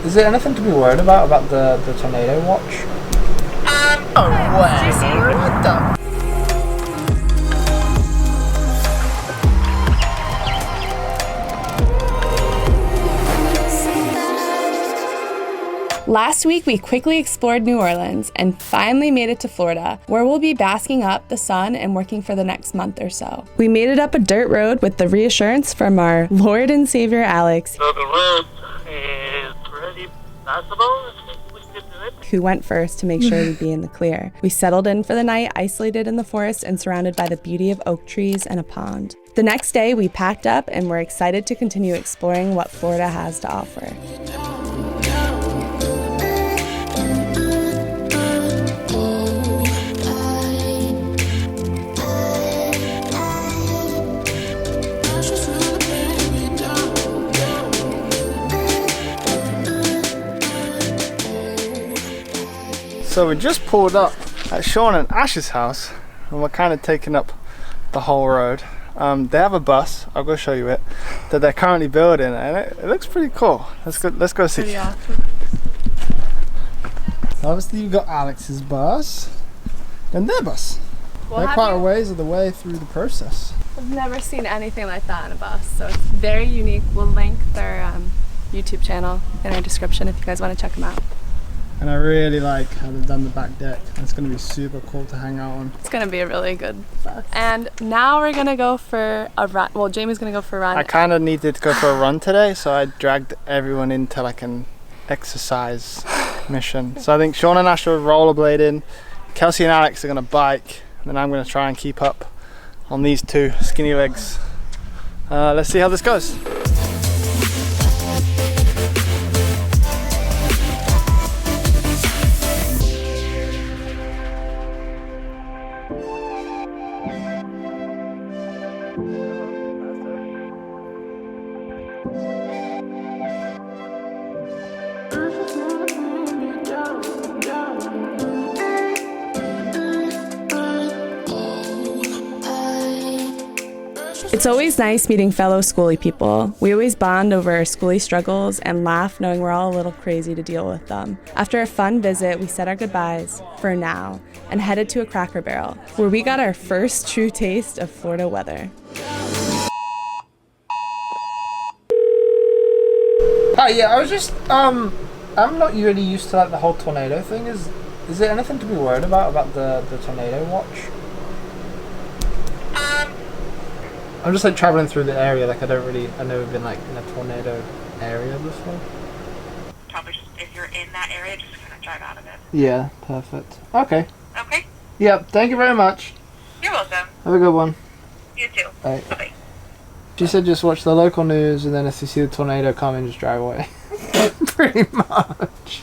Is there anything to be worried about the tornado watch? No way. What the? Last week, we quickly explored New Orleans and finally made it to Florida, where we'll be basking up the sun and working for the next month or so. We made it up a dirt road with the reassurance from our Lord and Savior Alex, So the road is pretty passable. We could do it. who went first to make sure we'd be in the clear. We settled in for the night, isolated in the forest and surrounded by the beauty of oak trees and a pond. The next day, we packed up and were excited to continue exploring what Florida has to offer. So we just pulled up at Sean and Ash's house and we're kind of taking up the whole road. They have a bus, I'll go show you it, that they're currently building and it looks pretty cool. Let's go see. Pretty awesome. Obviously you've got Alex's bus and their bus. They're quite a ways of the way through the process. I've never seen anything like that on a bus, so it's very unique. We'll link their YouTube channel in our description if you guys want to check them out. And I really like how they've done the back deck. It's going to be super cool to hang out on. It's going to be a really good bus. And now we're going to go for a run. Well, Jamie's going to go for a run. I kind of needed to go for a run today, so I dragged everyone into like an exercise mission. So I think Sean and Ash are rollerblading, Kelsey and Alex are going to bike, and then I'm going to try and keep up on these two skinny legs. Let's see how this goes. It's always nice meeting fellow schoolie people. We always bond over our schoolie struggles and laugh knowing we're all a little crazy to deal with them. After a fun visit, we said our goodbyes for now and headed to a Cracker Barrel, where we got our first true taste of Florida weather. Hi, yeah, I was just, I'm not really used to like the whole tornado thing. Is there anything to be worried about the tornado watch? I'm just like traveling through the area, like I've never been like in a tornado area before. Probably just if you're in that area, just kind of drive out of it. Yeah, perfect. Okay. Okay. Yeah, thank you very much. You're welcome. Have a good one. You too. Bye. Bye. She said just watch the local news and then if you see the tornado coming, just drive away. Pretty much.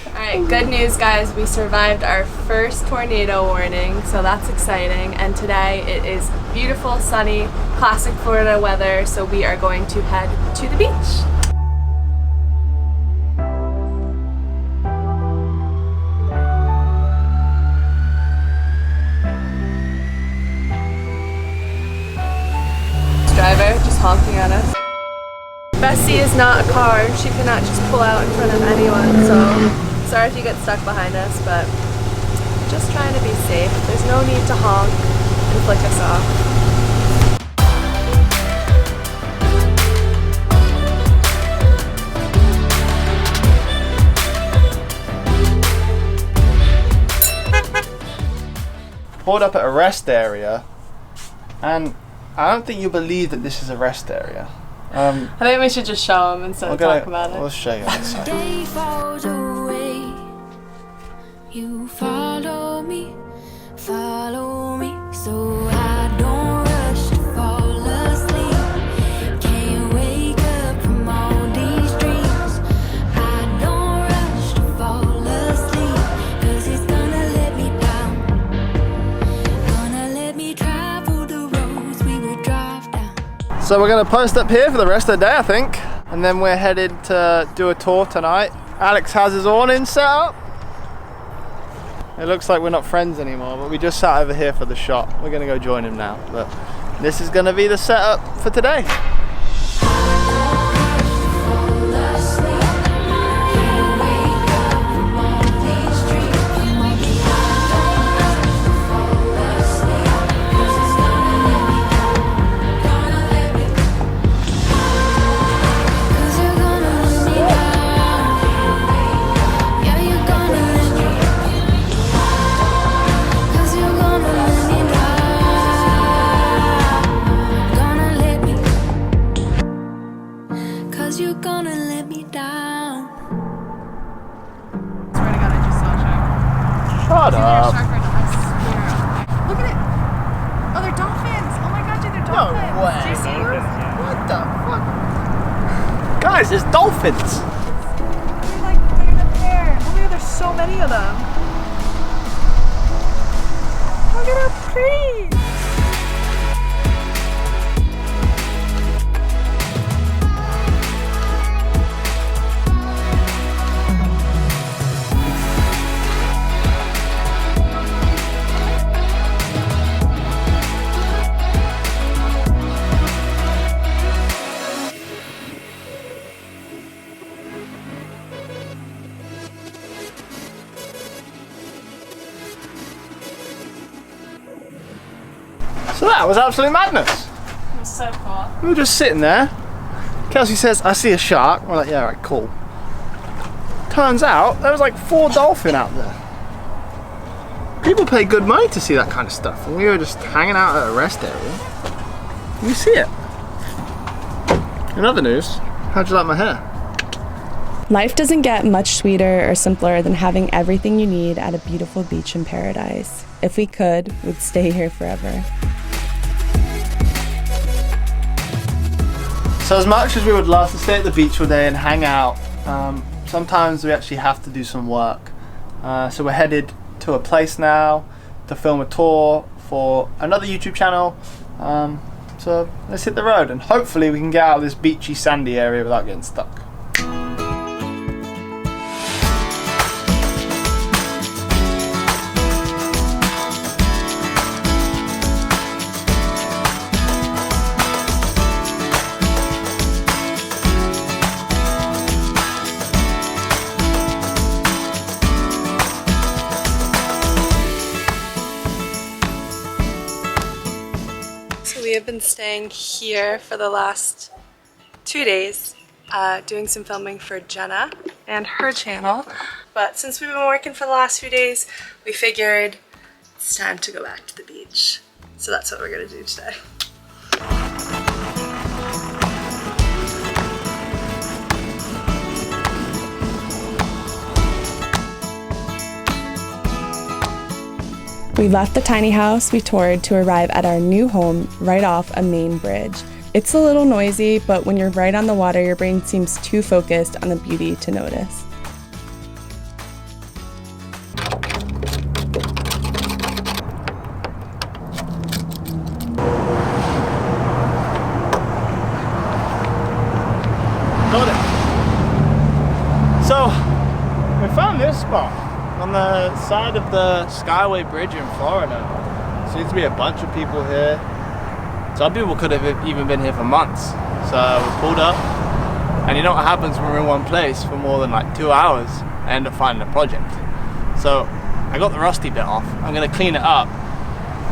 Alright, good news guys, we survived our first tornado warning, so that's exciting. And today it is beautiful, sunny, classic Florida weather, so we are going to head to the beach. Driver just honking at us. Bessie is not a car. She cannot just pull out in front of anyone, so sorry if you get stuck behind us, but just trying to be safe. There's no need to honk and flick us off. Pulled up at a rest area, and I don't think you'll believe that this is a rest area. I think we should just show them instead of talk about it. We'll show you outside. Day falls away. You follow me, so I don't rush to fall asleep. Can't wake up from all these dreams. I don't rush to fall asleep, 'cause it's gonna let me down. Gonna let me travel the roads we would drive down. So we're going to post up here for the rest of the day, I think, and then we're headed to do a tour tonight. Alex has his awning set up. It looks like we're not friends anymore, but we just sat over here for the shot. We're going to go join him now, but this is going to be the setup for today. Fall asleep. Shut up. Look at it. Oh, they're dolphins. Oh my god, dude, they're dolphins. No way. Do you see them? What the fuck? Guys, there's dolphins. They're like, they're up there. Oh my god, there's so many of them. Look at how pretty. So that was absolute madness. It was so cool. We were just sitting there. Kelsey says, I see a shark. We're like, yeah, right, cool. Turns out there was like 4 dolphin out there. People pay good money to see that kind of stuff. And we were just hanging out at a rest area. You see it. In other news, how'd you like my hair? Life doesn't get much sweeter or simpler than having everything you need at a beautiful beach in paradise. If we could, we'd stay here forever. So as much as we would love to stay at the beach all day and hang out, sometimes we actually have to do some work. So we're headed to a place now to film a tour for another YouTube channel. So let's hit the road and hopefully we can get out of this beachy sandy area without getting stuck. We have been staying here for the last 2 days, doing some filming for Jenna and her channel. But since we've been working for the last few days, we figured it's time to go back to the beach. So that's what we're gonna do today. We left the tiny house we toured to arrive at our new home right off a main bridge. It's a little noisy, but when you're right on the water, your brain seems too focused on the beauty to notice. Got it. So, we found this spot on the side of the Skyway Bridge in Florida. Seems to be a bunch of people here. Some people could have even been here for months. So we pulled up, and you know what happens when we're in one place for more than like 2 hours? I end up finding a project. So I got the rusty bit off. I'm gonna clean it up.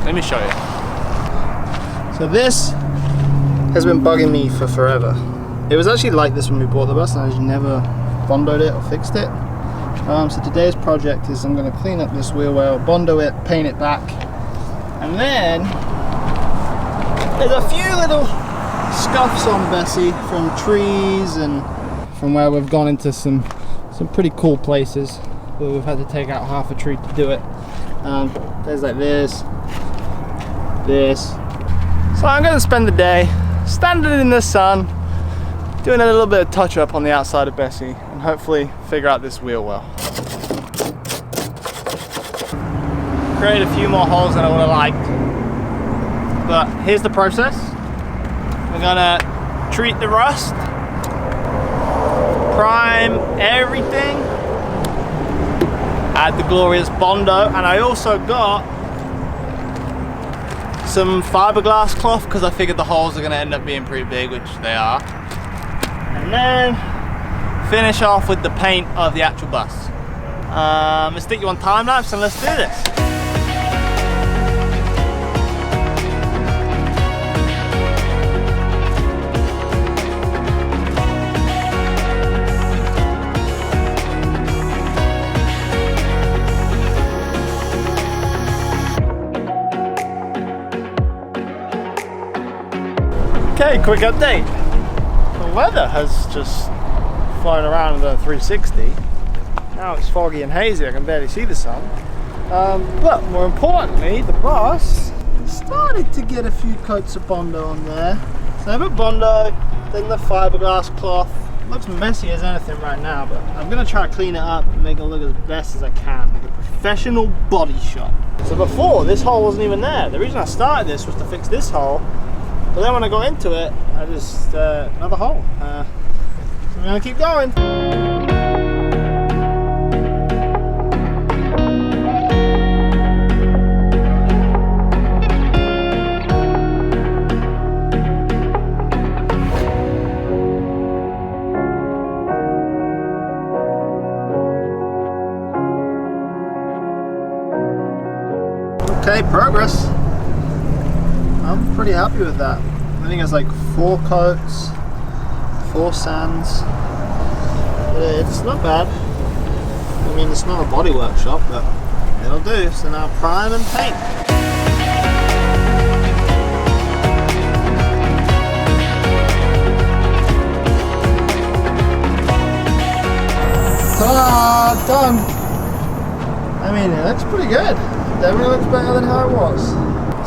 Let me show you. So this has been bugging me for forever. It was actually like this when we bought the bus and I just never bondoed it or fixed it. So today's project is I'm going to clean up this wheel well, bondo it, paint it back, and then there's a few little scuffs on Bessie from trees and from where we've gone into some pretty cool places where we've had to take out half a tree to do it. There's like this. So I'm going to spend the day standing in the sun, doing a little bit of touch up on the outside of Bessie and hopefully figure out this wheel well. Create a few more holes than I would have liked. But here's the process. We're gonna treat the rust, prime everything, add the glorious Bondo, and I also got some fiberglass cloth because I figured the holes are gonna end up being pretty big, which they are. And then finish off with the paint of the actual bus. Let's stick you on time lapse and let's do this. Okay, quick update. The weather has just flown around at 360. Now it's foggy and hazy, I can barely see the sun. But more importantly, the bus started to get a few coats of Bondo on there. So I put Bondo, then the fiberglass cloth. Looks messy as anything right now, but I'm gonna try to clean it up and make it look as best as I can, like a professional body shop. So before, this hole wasn't even there. The reason I started this was to fix this hole, but then when I got into it, I just, another hole. So I'm gonna keep going. Okay, progress. I'm pretty happy with that. I think it's like 4 coats, 4 sands. It's not bad. I mean, it's not a body workshop, but it'll do. So now prime and paint. Ta-da! Done! I mean, it looks pretty good. Definitely looks better than how it was.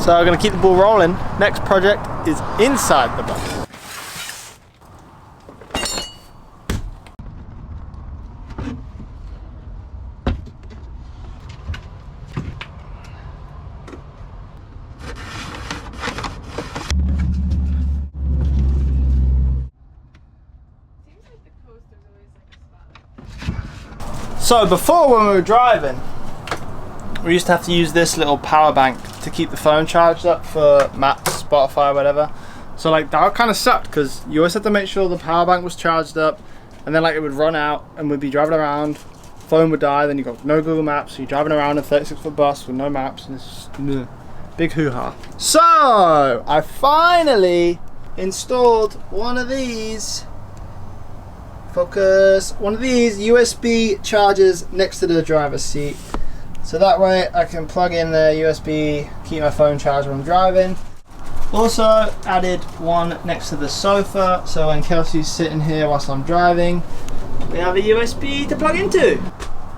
So I'm going to keep the ball rolling. Next project is inside the bus. So before, when we were driving, we used to have to use this little power bank to keep the phone charged up for maps, Spotify, whatever. So like that kind of sucked because you always had to make sure the power bank was charged up, and then like it would run out and we'd be driving around, phone would die, then you got no Google Maps, so you're driving around a 36-foot bus with no maps, and it's just big hoo-ha. So I finally installed one of these. Focus. One of these USB chargers next to the driver's seat. So that way I can plug in the USB, keep my phone charged when I'm driving. Also added one next to the sofa, so when Kelsey's sitting here whilst I'm driving, we have a USB to plug into.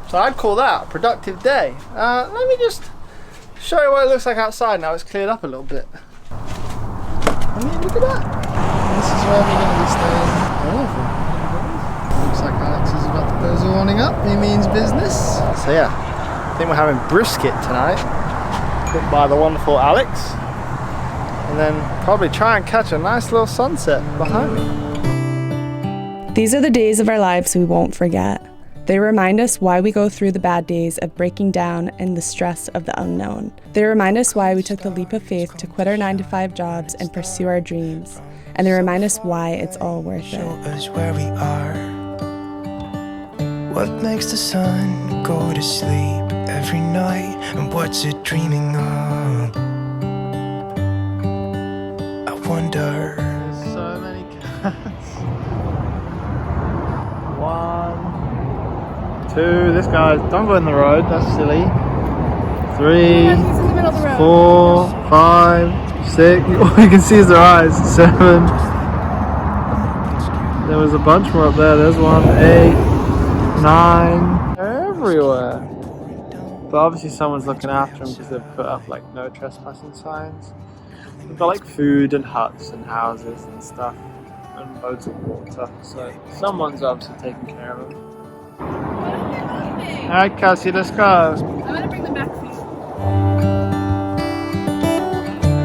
So I'd call that a productive day. Let me just show you what it looks like outside now it's cleared up a little bit. I mean, look at that. This is where we're going to be staying. Looks like Alex is about to put his awning up. He means business. So yeah, I think we're having brisket tonight, cooked by the wonderful Alex, and then probably try and catch a nice little sunset behind me. These are the days of our lives we won't forget. They remind us why we go through the bad days of breaking down and the stress of the unknown. They remind us why we took the leap of faith to quit our 9-to-5 jobs and pursue our dreams. And they remind us why it's all worth Show it. us where we are. What makes the sun go to sleep every night, and what's it dreaming of? I wonder. There's so many cats. 1, 2. This guy, don't go in the road. That's silly. 3, 4, 5, 6. All you can see is their eyes. 7. There was a bunch more up there. There's 1, 8. 9, everywhere. But obviously someone's looking after them because they've put up like no trespassing signs. They've got like food and huts and houses and stuff and loads of water, so someone's obviously taking care of them. Alright, Kelsey, let's go. I'm gonna bring them back for you.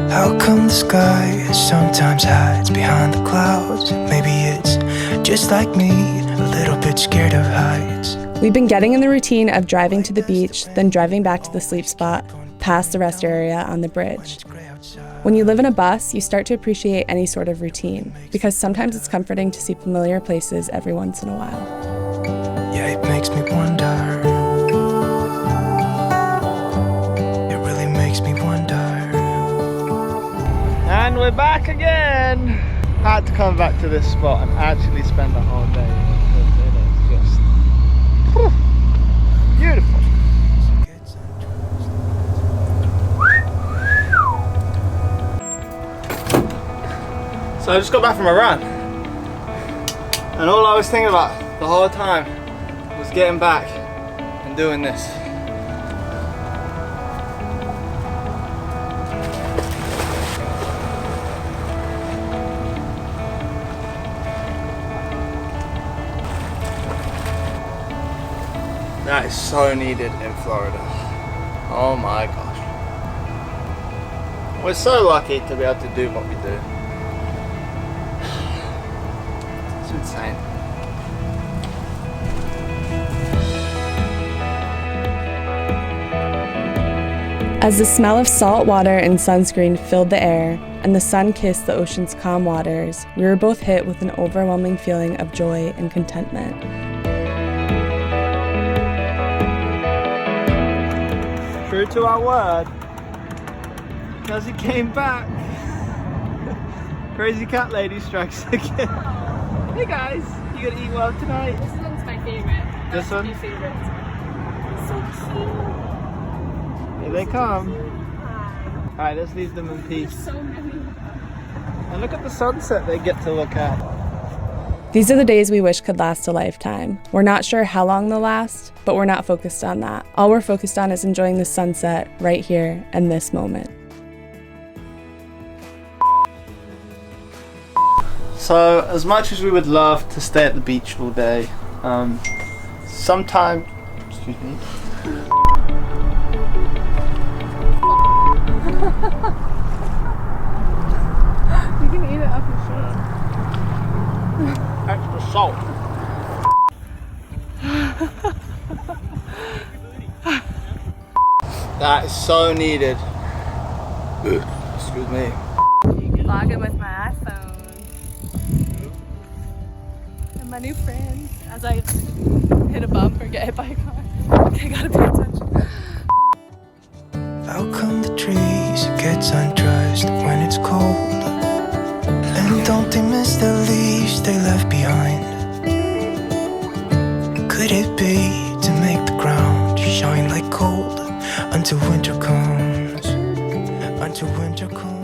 How come the sky sometimes hides behind the clouds? Maybe it's just like me, a little bit scared of heights. We've been getting in the routine of driving to the beach, then driving back to the sleep spot, past the rest area on the bridge. When you live in a bus, you start to appreciate any sort of routine, because sometimes it's comforting to see familiar places every once in a while. Yeah, it makes me wonder. It really makes me wonder. And we're back again. I had to come back to this spot and actually spend a whole day because it is just beautiful. So I just got back from a run, and all I was thinking about the whole time was getting back and doing this. That is so needed in Florida. Oh my gosh. We're so lucky to be able to do what we do. It's insane. As the smell of salt water and sunscreen filled the air, and the sun kissed the ocean's calm waters, we were both hit with an overwhelming feeling of joy and contentment. True to our word, Kelsey came back. Crazy cat lady strikes again. Hey guys, you gonna eat well tonight? This one's my favorite. This one? My favorite. So cute. Here they come. Alright, let's leave them in peace. So many. And look at the sunset they get to look at. These are the days we wish could last a lifetime. We're not sure how long they'll last, but we're not focused on that. All we're focused on is enjoying the sunset right here and this moment. So, as much as we would love to stay at the beach all day, sometime, excuse me. You can eat it off your shirt. Extra salt. That is so needed. Excuse me. Vlogging with my iPhone. And my new friends as I hit a bump or get hit by a car. Okay, gotta pay attention. How come the trees gets undressed when it's cold? And don't they miss the leaves they left behind? Could it be to make the ground shine like gold until winter comes? Until winter comes.